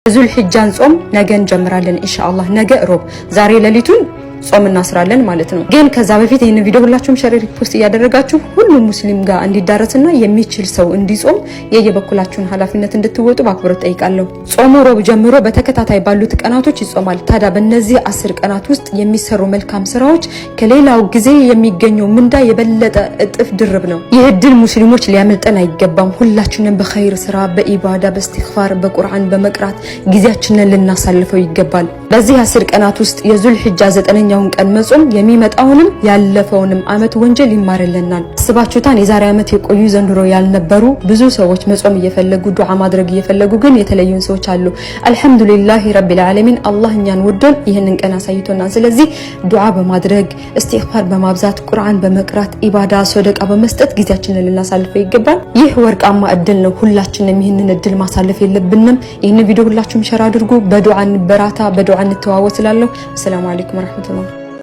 ዙል ሒጃን ጾም ነገ እንጀምራለን ኢንሻአላህ። ነገ ሮብ ዛሬ ሌሊቱን ጾም እናስራለን ማለት ነው። ግን ከዛ በፊት ይሄን ቪዲዮ ሁላችሁም ሼር ሪፖስት እያደረጋችሁ ሁሉም ሙስሊም ጋር እንዲዳረስና የሚችል ሰው እንዲጾም የየበኩላችሁን ኃላፊነት እንድትወጡ በአክብሮት ጠይቃለሁ። ጾሙ ሮብ ጀምሮ በተከታታይ ባሉት ቀናቶች ይጾማል። ታዲያ በእነዚህ 10 ቀናት ውስጥ የሚሰሩ መልካም ስራዎች ከሌላው ጊዜ የሚገኘው ምንዳ የበለጠ እጥፍ ድርብ ነው። ይህ እድል ሙስሊሞች ሊያመልጠን አይገባም። ሁላችንም በኸይር ስራ፣ በኢባዳ፣ በእስቲግፋር፣ በቁርአን በመቅራት ጊዜያችንን ልናሳልፈው ይገባል። በዚህ 10 ቀናት ውስጥ የዙል ሒጃ 9ኛውን ቀን መጾም የሚመጣውንም ያለፈውንም አመት ወንጀል ይማርልናል። አስባችሁታን የዛሬ አመት የቆዩ ዘንድሮ ያልነበሩ ብዙ ሰዎች መጾም እየፈለጉ ዱዓ ማድረግ እየፈለጉ ግን የተለዩን ሰዎች አሉ። አልহামዱሊላሂ ረቢል ዓለሚን አላህ እኛን ወዶን ይህንን ቀን አሳይቶናል። ስለዚህ ዱዓ በማድረግ እስቲግፋር በማብዛት ቁርአን በመቅራት ኢባዳ ሰደቃ በመስጠት ጊዜያችንን ልናሳልፈው ይገባል። ይህ ወርቃማ እድል ነው። ሁላችንም ይህንን እድል ማሳለፍ የለብንም። ይህንን ቪዲዮ ሁላችሁም ሸር አድርጉ። በዱዓ እንበራታ፣ በዱዓ እንተዋወስ እላለሁ። ሰላም አለይኩም ወራህመቱላህ